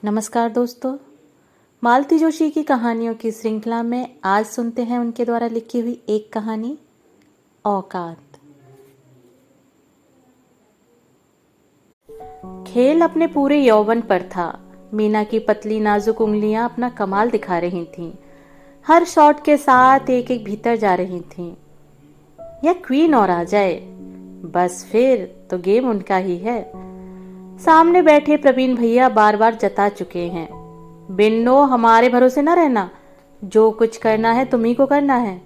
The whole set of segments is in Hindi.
नमस्कार दोस्तों। मालती जोशी की कहानियों की श्रृंखला में आज सुनते हैं उनके द्वारा लिखी हुई एक कहानी, औकात। खेल अपने पूरे यौवन पर था। मीना की पतली नाजुक उंगलियां अपना कमाल दिखा रही थीं। हर शॉट के साथ एक एक भीतर जा रही थीं। यह क्वीन और आ जाए बस फिर तो गेम उनका ही है। सामने बैठे प्रवीण भैया बार बार जता चुके हैं, बिन्नो हमारे भरोसे न रहना, जो कुछ करना है तुम्ही को करना है।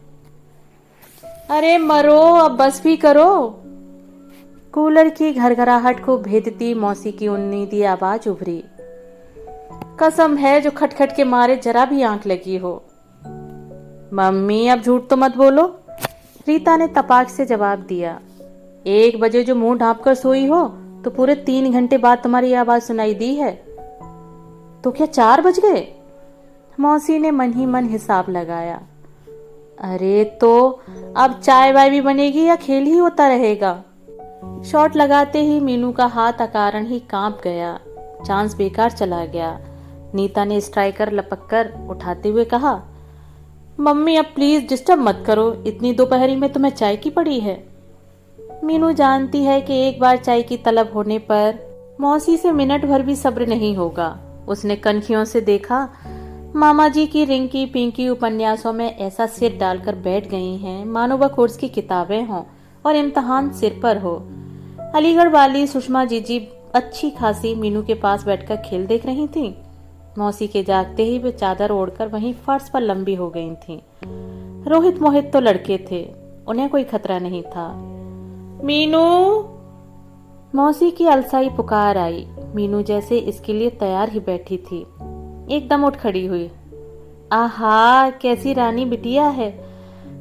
अरे मरो, अब बस भी करो। कूलर की घरघराहट को भेदती मौसी की उन्नीदी आवाज उभरी। कसम है जो खटखट के मारे जरा भी आंख लगी हो। मम्मी अब झूठ तो मत बोलो, रीता ने तपाक से जवाब दिया। 1 बजे जो मुंह ढांप कर सोई हो तो पूरे 3 घंटे बाद तुम्हारी आवाज सुनाई दी है। तो क्या 4 बज गए? मौसी ने मन ही मन हिसाब लगाया। अरे तो अब चाय वाय भी बनेगी या खेल ही होता रहेगा? शॉट लगाते ही मीनू का हाथ अकारण ही कांप गया। चांस बेकार चला गया। नीता ने स्ट्राइकर लपक कर उठाते हुए कहा, मम्मी अब प्लीज डिस्टर्ब मत करो, इतनी दोपहरी में तुम्हें चाय की पड़ी है। मीनू जानती है कि एक बार चाय की तलब होने पर मौसी से मिनट भर भी सब्र नहीं होगा। उसने कनखियों से देखा मामा जी की रिंकी पिंकी उपन्यासों में ऐसा सिर डालकर बैठ गई हैं मानो वह कोर्स की किताबें हों और इम्तहान सिर पर हो। अलीगढ़ वाली सुषमा जीजी अच्छी खासी मीनू के पास बैठकर खेल देख रही थीं। मौसी के जागते ही वे चादर ओढ़कर वहीं फर्श पर लंबी हो गई थीं। रोहित मोहित तो लड़के थे, उन्हें कोई खतरा नहीं था। मीनू, मौसी की अलसाई पुकार आई। मीनू जैसे इसके लिए तैयार ही बैठी थी, एकदम उठ खड़ी हुई। आहा, कैसी रानी बिटिया है।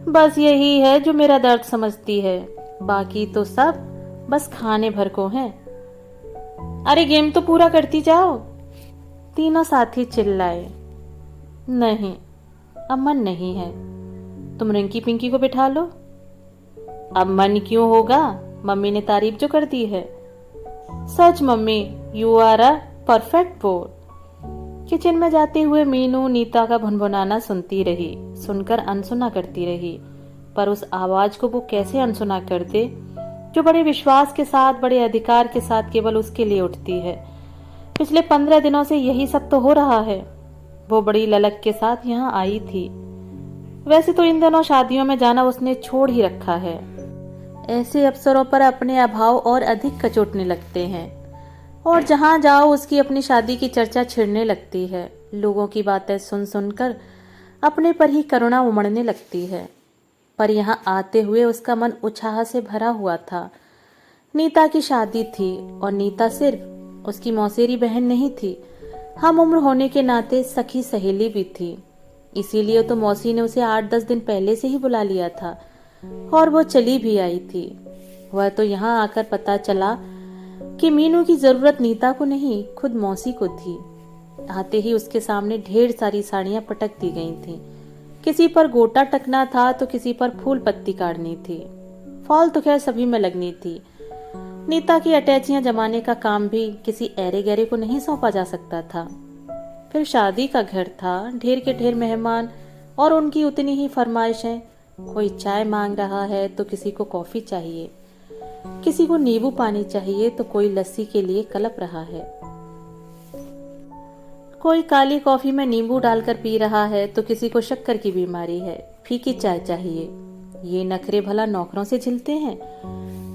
बस यही है जो मेरा दर्द समझती है, बाकी तो सब बस खाने भर को हैं। अरे गेम तो पूरा करती जाओ, तीनों साथी चिल्लाए। नहीं, अब मन नहीं है। तुम रिंकी पिंकी को बिठा लो। अब मन क्यों होगा, मम्मी ने तारीफ जो कर दी है। सच mummy, you are a perfect bore. Kitchen में जाते हुए मीनू नीता का भुनभुनाना सुनती रही, सुनकर अनसुना करती रही। पर उस आवाज को वो कैसे अनसुना कर दे जो बड़े विश्वास के साथ, बड़े अधिकार के साथ केवल उसके लिए उठती है। पिछले 15 दिनों से यही सब तो हो रहा है। वो बड़ी ललक के साथ यहाँ आई थी। वैसे तो इन दिनों शादियों में जाना उसने छोड़ ही रखा है। ऐसे अवसरों पर अपने अभाव और अधिक कचोटने लगते हैं और जहां जाओ उसकी अपनी शादी की चर्चा छिड़ने लगती है। लोगों की बातें सुन सुनकर अपने पर ही करुणा उमड़ने लगती है। पर यहाँ आते हुए उसका मन उत्साह से भरा हुआ था। नीता की शादी थी और नीता सिर्फ उसकी मौसेरी बहन नहीं थी, हम उम्र होने के नाते सखी सहेली भी थी। इसीलिए तो मौसी ने उसे 8-10 दिन पहले से ही बुला लिया था और वो चली भी आई थी। वह तो यहाँ आकर पता चला कि मीनू की जरूरत नीता को नहीं, खुद मौसी को थी। आते ही उसके सामने ढेर सारी साड़ियां पटक दी गई थीं। किसी पर गोटा टकना था तो किसी पर फूल पत्ती काटनी थी। फॉल तो खैर सभी में लगनी थी। नीता की अटैचियां जमाने का काम भी किसी ऐरे गहरे को नहीं सौंपा जा सकता था। फिर शादी का घर था, ढेर के ढेर मेहमान और उनकी उतनी ही फरमाइशें। कोई चाय मांग रहा है तो किसी को कॉफी चाहिए, किसी को नींबू पानी चाहिए तो कोई लस्सी के लिए कलप रहा है। कोई काली कॉफी में नींबू डालकर पी रहा है तो किसी को शक्कर की बीमारी है, फीकी चाय चाहिए। ये नखरे भला नौकरों से झिलते हैं।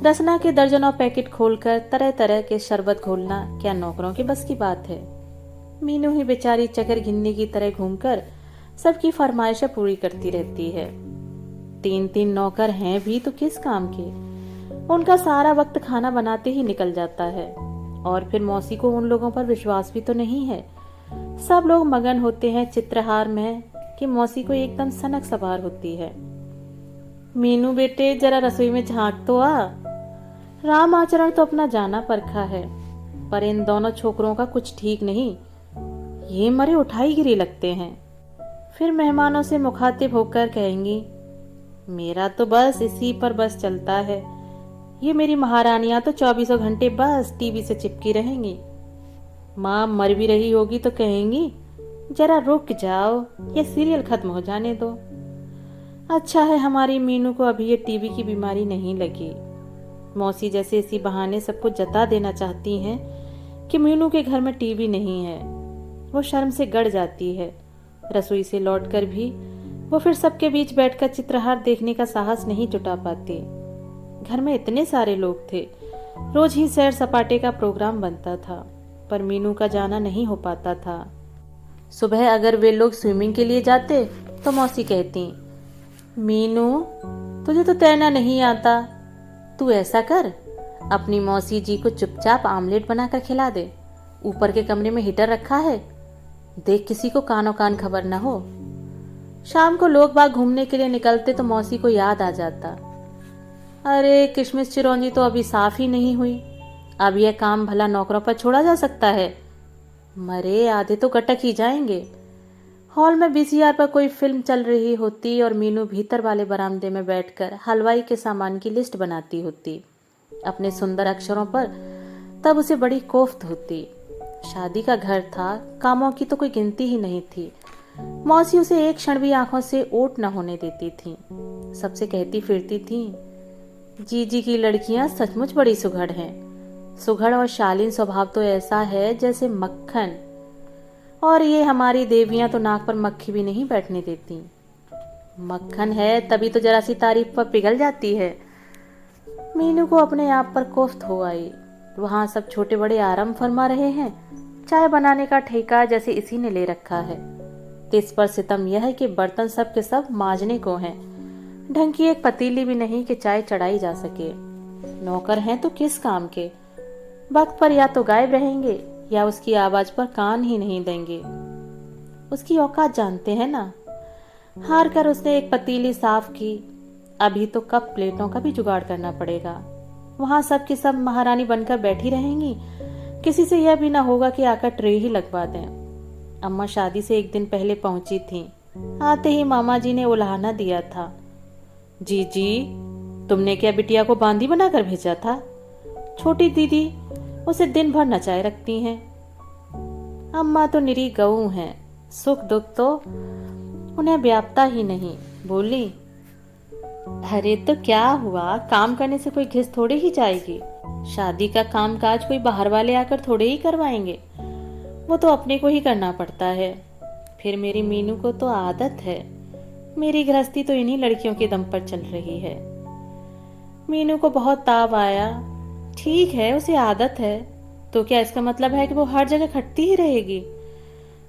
रसना के दर्जनों पैकेट खोलकर तरह तरह के शरबत घोलना क्या नौकरों के बस की बात है? मीनू ही बेचारी चकर घिन्नी की तरह घूमकर सबकी फरमाइशें पूरी करती रहती है। 3-3 नौकर हैं भी तो किस काम के? उनका सारा वक्त खाना बनाते ही निकल जाता है। और फिर मौसी को उन लोगों पर विश्वास भी तो नहीं है। सब लोग मगन होते हैं चित्रहार में कि मौसी को एकदम सनक सवार होती है। मीनू बेटे, जरा रसोई में झांक तो आ। राम आचरण तो अपना जाना परखा है, पर इन दोनों छोकरों का कुछ ठीक नहीं। ये मरे उठाई गिरी लगते हैं। फिर मेहमानों से मुखातिब होकर कहेंगी, मेरा तो बस इसी पर बस चलता है। ये मेरी महारानियां तो 24 घंटे बस टीवी से चिपकी रहेंगी। माँ मर भी रही होगी तो कहेंगी जरा रुक जाओ, ये सीरियल खत्म हो जाने दो। अच्छा है हमारी मीनू को अभी ये टीवी की बीमारी नहीं लगी। मौसी जैसे इसी बहाने सबको जता देना चाहती हैं कि मीनू के घर में टीवी नहीं है। वो शर्म से गड़ जाती है। रसोई से लौटकर भी वो फिर सबके बीच बैठकर चित्रहार देखने का साहस नहीं जुटा पाती। घर में इतने सारे लोग थे, रोज ही सैर सपाटे का प्रोग्राम बनता था, पर मीनू का जाना नहीं हो पाता था। सुबह अगर वे लोग स्विमिंग के लिए जाते तो मौसी कहती, मीनू तुझे तो तैरना नहीं आता, तू ऐसा कर अपनी मौसी जी को चुपचाप आमलेट बनाकर खिला दे। ऊपर के कमरे में हीटर रखा है, देख किसी को कानो कान खबर न हो। शाम को लोग बाग घूमने के लिए निकलते तो मौसी को याद आ जाता, अरे किशमिश चिरौंजी तो अभी साफ ही नहीं हुई, अब यह काम भला नौकरों पर छोड़ा जा सकता है? मरे आधे तो कटक ही जाएंगे। हॉल में वीसीआर पर कोई फिल्म चल रही होती और मीनू भीतर वाले बरामदे में बैठकर हलवाई के सामान की लिस्ट बनाती होती अपने सुंदर अक्षरों पर। तब उसे बड़ी कोफ्त होती। शादी का घर था, कामों की तो कोई गिनती ही नहीं थी। मौसी उसे एक क्षण भी आंखों से ओट न होने देती थी। सबसे कहती फिरती थी, जीजी की लड़कियां सचमुच बड़ी सुघड़ हैं। सुघड़ और शालीन स्वभाव तो ऐसा है जैसे मक्खन, और ये हमारी देवियां तो नाक पर मक्खी भी नहीं बैठने देती। मक्खन है तभी तो जरा सी तारीफ पर पिघल जाती है। मीनू को अपने आप पर कोफ्त हो आई। वहां सब छोटे बड़े आराम फरमा रहे हैं, चाय बनाने का ठेका जैसे इसी ने ले रखा है। इस पर सितम यह है कि बर्तन सब के सब मांजने को हैं, ढंग की एक पतीली भी नहीं कि चाय चढ़ाई जा सके। नौकर हैं तो किस काम के, वक्त पर या तो गायब रहेंगे या उसकी आवाज पर कान ही नहीं देंगे। उसकी औकात जानते हैं ना। हार कर उसने एक पतीली साफ की, अभी तो कप प्लेटों का भी जुगाड़ करना पड़ेगा। वहां सब की सब महारानी बनकर बैठी रहेंगी, किसी से यह भी ना होगा कि आकर ट्रे ही लगवा दें। अम्मा शादी से एक दिन पहले पहुंची थी। आते ही मामा जी ने उल्हाना दिया था, जी जी तुमने क्या बिटिया को बांदी बनाकर भेजा था? छोटी दीदी उसे दिन भर नचाए रखती हैं। अम्मा तो निरी गऊ हैं, सुख दुख तो उन्हें व्यापता ही नहीं। बोली, अरे तो क्या हुआ, काम करने से कोई घिस थोड़े ही जाएगी। शादी का काम काज कोई बाहर वाले आकर थोड़े ही करवाएंगे, वो तो अपने को ही करना पड़ता है। फिर मेरी मीनू को तो आदत है, मेरी गृहस्थी तो इन्हीं लड़कियों के दम पर चल रही है। मीनू को बहुत ताव आया। ठीक है उसे आदत है, तो क्या इसका मतलब है कि वो हर जगह खटती ही रहेगी?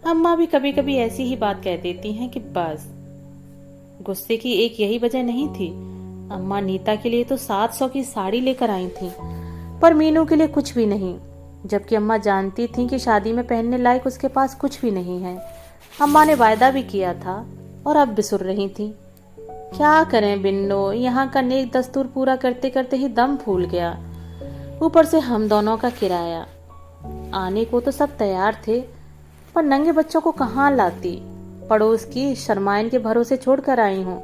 अम्मा भी कभी कभी ऐसी ही बात कह देती हैं कि बस। गुस्से की एक यही वजह नहीं थी। अम्मा नीता के लिए तो 700 की साड़ी लेकर आई थी, पर मीनू के लिए कुछ भी नहीं, जबकि अम्मा जानती थी कि शादी में पहनने लायक उसके पास कुछ भी नहीं है। अम्मा ने वायदा भी किया था और अब बिसुर रही थी। क्या करें बिन्नो, यहाँ का नेक दस्तूर पूरा करते करते ही दम फूल गया। ऊपर से हम दोनों का किराया। आने को तो सब तैयार थे, पर नंगे बच्चों को कहाँ लाती। पड़ोस की शर्माइन के भरोसे छोड़कर आई हूँ।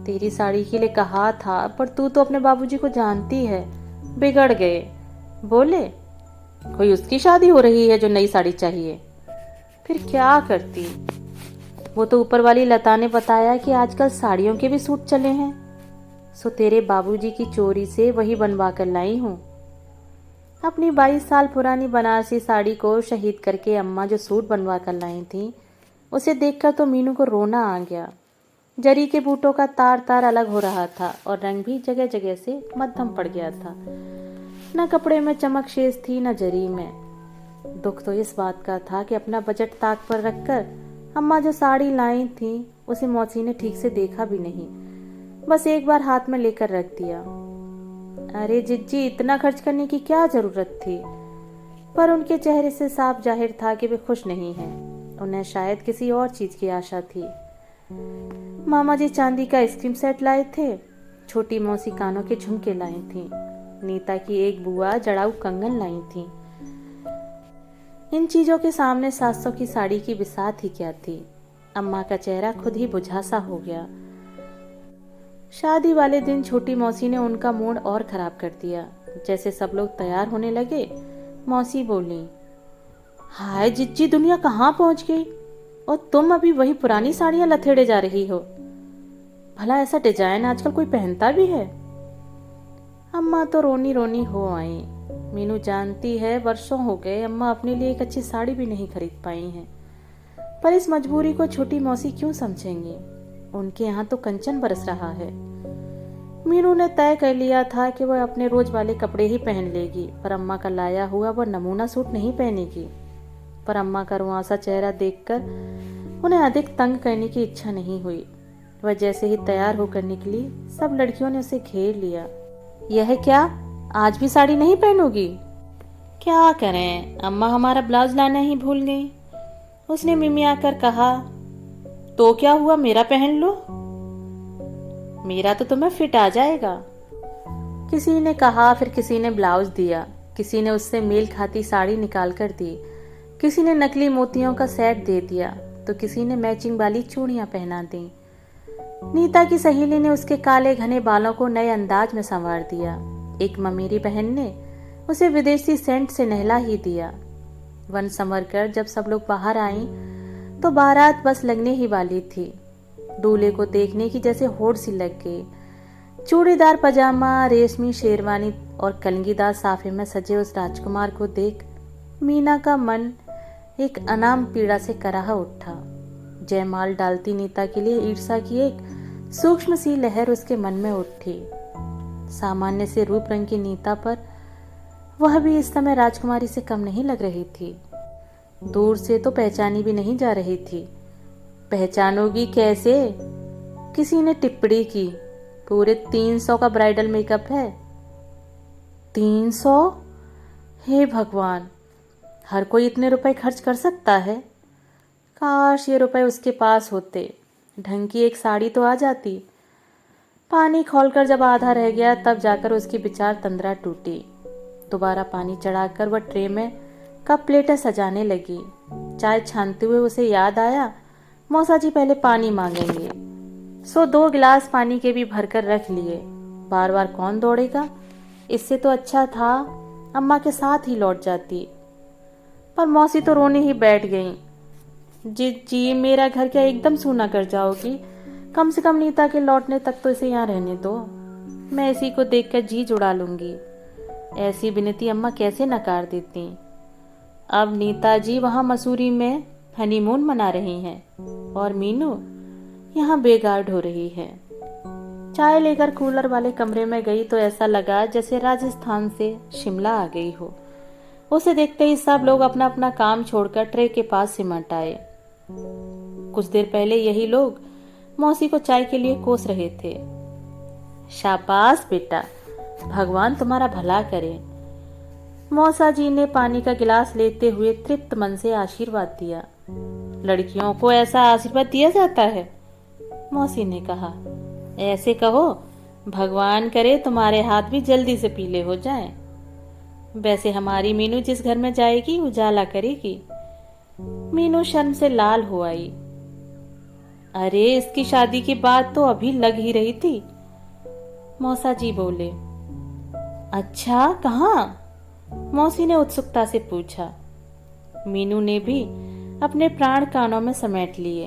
तेरी साड़ी के लिए कहा था, पर तू तो अपने बाबूजी को जानती है, बिगड़ गए। बोले कोई उसकी शादी हो रही है जो नई साड़ी चाहिए। फिर क्या करती? वो तो ऊपर वाली लता ने बताया कि आजकल साड़ियों के भी सूट चले हैं, सो तेरे बाबूजी की चोरी से वही बनवा कर लाई हूँ। अपनी 22 साल पुरानी बनारसी साड़ी को शहीद करके अम्मा जो सूट बनवा कर लाई थी, उसे देखकर तो मीनू को रोना आ गया। जरी के बूटों का तार तार अलग हो रहा था और रंग भी जगह जगह से मध्यम पड़ गया था। न कपड़े में चमक शेष थी न जरी में। दुख तो इस बात का था कि अपना बजट ताक पर रखकर अम्मा जो साड़ी लाई थी उसे मौसी ने ठीक से देखा भी नहीं, बस एक बार हाथ में लेकर रख दिया। अरे जिज्जी, इतना खर्च करने की क्या जरूरत थी? पर उनके चेहरे से साफ जाहिर था कि वे खुश नहीं हैं। उन्हें शायद किसी और चीज की आशा थी। मामा जी चांदी का आइसक्रीम सेट लाए थे, छोटी मौसी कानों के झुमके लाई थी, नीता की एक बुआ जड़ाऊ कंगन लाई थी। इन चीजों के सामने 700 की साड़ी की बिसात ही क्या थी। अम्मा का चेहरा खुद ही बुझा सा हो गया। शादी वाले दिन छोटी मौसी ने उनका मूड और खराब कर दिया। जैसे सब लोग तैयार होने लगे, मौसी बोली, हाय जिज्जी, दुनिया कहाँ पहुंच गई और तुम अभी वही पुरानी साड़ियां लथेड़े जा रही हो। भला ऐसा डिजाइन आजकल कोई पहनता भी है। अम्मा तो रोनी रोनी हो आई। मीनू जानती है वर्षों हो गए अम्मा अपने लिए एक अच्छी साड़ी भी नहीं खरीद पाई हैं, पर इस मजबूरी को छोटी मौसी क्यों समझेंगी। उनके यहाँ तो कंचन बरस रहा है। मीनू ने तय कर लिया था कि वह अपने रोज वाले कपड़े ही पहन लेगी, पर अम्मा का लाया हुआ वह नमूना सूट नहीं पहनेगी। पर अम्मा का रुआंसा चेहरा देखकर उन्हें अधिक तंग करने की इच्छा नहीं हुई। वह जैसे ही तैयार होकर निकली, सब लड़कियों ने उसे घेर लिया। यह क्या, आज भी साड़ी नहीं पहनोगी? क्या करें, अम्मा हमारा ब्लाउज लाना ही भूल गई। उसने मिमिया कर कहा। तो क्या हुआ, मेरा पहन लो। मेरा तो तुम्हें फिट आ जाएगा, किसी ने कहा। फिर किसी ने ब्लाउज दिया, किसी ने उससे मेल खाती साड़ी निकाल कर दी, किसी ने नकली मोतियों का सेट दे दिया, तो किसी ने मैचिंग वाली चूड़ियां पहना दी। नीता की सहेली ने उसके काले घने बालों को नए अंदाज में संवार दिया। एक ममेरी बहन ने उसे विदेशी सेंट से नहला ही दिया। वन संवर कर जब सब लोग बाहर आईं, तो बारात बस लगने ही वाली थी। दूल्हे को देखने की जैसे होड़ सी लग गई। चूड़ीदार पजामा, रेशमी शेरवानी और कलंगीदार साफे में सजे उस राजकुमार को देख मीना का मन एक अनाम पीड़ा से कराह उठा। जयमाल डालती नीता के लिए ईर्ष्या की एक सूक्ष्म सी लहर उसके मन में उठी। सामान्य से रूप रंग की नीता पर वह भी इस समय राजकुमारी से कम नहीं लग रही थी। दूर से तो पहचानी भी नहीं जा रही थी। पहचानोगी कैसे? किसी ने टिप्पणी की। पूरे 300 का ब्राइडल मेकअप है। 300? हे भगवान, हर कोई इतने रुपए खर्च कर सकता है? काश ये रुपए उसके पास होते, ढंग की एक साड़ी तो आ जाती। पानी खोलकर जब आधा रह गया, तब जाकर उसकी विचार तंद्रा टूटी। दोबारा पानी चढ़ाकर वह ट्रे में कप प्लेटें सजाने लगी। चाय छानते हुए उसे याद आया, मौसा जी पहले पानी मांगेंगे, सो 2 गिलास पानी के भी भरकर रख लिए। बार बार कौन दौड़ेगा, इससे तो अच्छा था अम्मा के साथ ही लौट जाती। पर मौसी तो रोने ही बैठ गईं। जी, मेरा घर क्या एकदम सूना कर जाओगी? कम से कम नीता के लौटने तक तो इसे यहाँ रहने दो, मैं इसी को देखकर जी जुड़ा लूंगी। ऐसी विनती अम्मा कैसे नकार देती। अब नीता जी वहां मसूरी में हनीमून मना रही हैं और मीनू यहाँ बेगार्ड हो रही है। चाय लेकर कूलर वाले कमरे में गई तो ऐसा लगा जैसे राजस्थान से शिमला आ गई हो। उसे देखते ही सब लोग अपना अपना काम छोड़कर ट्रे के पास सिमट आए। कुछ देर पहले यही लोग मौसी को चाय के लिए कोस रहे थे। शाबाश बेटा, भगवान तुम्हारा भला करे। मौसा जी ने पानी का गिलास लेते हुए तृप्त मन से आशीर्वाद दिया। लड़कियों को ऐसा आशीर्वाद दिया जाता है? मौसी ने कहा। ऐसे कहो, भगवान करे तुम्हारे हाथ भी जल्दी से पीले हो जाएं। वैसे हमारी मीनू जिस घर में जाएगी उजाला करेगी। मीनू शर्म से लाल हो आई। अरे इसकी शादी की बात तो अभी लग ही रही थी। मौसा जी बोले। अच्छा, कहाँ? मौसी ने उत्सुकता से पूछा। मीनू ने भी अपने प्राण कानों में समेट लिए।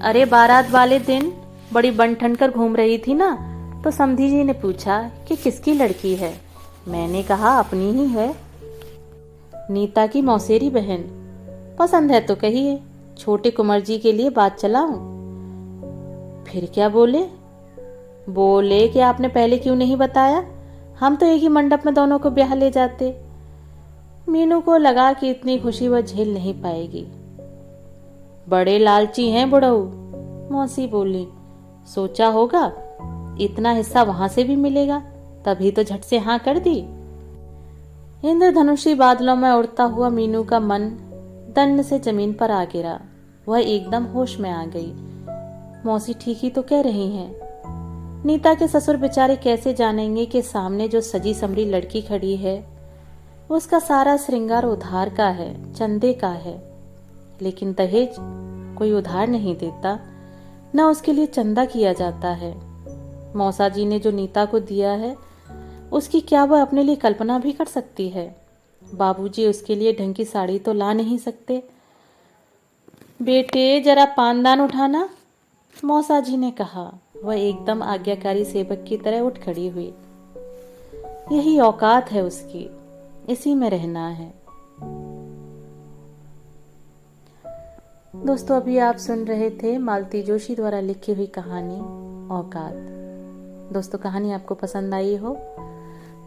अरे बारात वाले दिन बड़ी बन ठन कर घूम रही थी ना, तो समधी जी ने पूछा कि किसकी लड़की है। मैंने कहा अपनी ही है, नीता की मौसेरी बहन। पसंद है तो कहिए, छोटे कुंवर जी के लिए बात चलाऊं। फिर क्या बोले? बोले कि आपने पहले क्यों नहीं बताया, हम तो एक ही मंडप में दोनों को ब्याह ले जाते। मीनू को लगा कि इतनी खुशी वह झेल नहीं पाएगी। बड़े लालची हैं बुढ़ऊ, मौसी बोली। सोचा होगा इतना हिस्सा वहां से भी मिलेगा, तभी तो झट से हाँ कर दी। इंद्रधनुषी बादलों में उड़ता हुआ मीनू का मन दंड से जमीन पर आ गिरा। वह एकदम होश में आ गई। मौसी ठीक ही तो कह रही हैं। नीता के ससुर बेचारे कैसे जानेंगे कि सामने जो सजी समरी लड़की खड़ी है उसका सारा श्रृंगार उधार का है, चंदे का है। लेकिन दहेज कोई उधार नहीं देता, न उसके लिए चंदा किया जाता है। मौसा जी ने जो नीता को दिया है उसकी क्या वह अपने लिए कल्पना भी कर सकती है? बाबूजी उसके लिए ढंग की साड़ी तो ला नहीं सकते। बेटे जरा पानदान उठाना, मौसा जी ने कहा। वह एकदम आज्ञाकारी सेवक की तरह उठ खड़ी हुई। यही औकात है उसकी, इसी में रहना है। दोस्तों, अभी आप सुन रहे थे मालती जोशी द्वारा लिखी हुई कहानी औकात। दोस्तों, कहानी आपको पसंद आई हो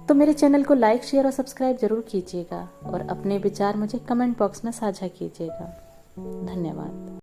तो मेरे चैनल को लाइक, शेयर और सब्सक्राइब जरूर कीजिएगा और अपने विचार मुझे कमेंट बॉक्स में साझा कीजिएगा। धन्यवाद।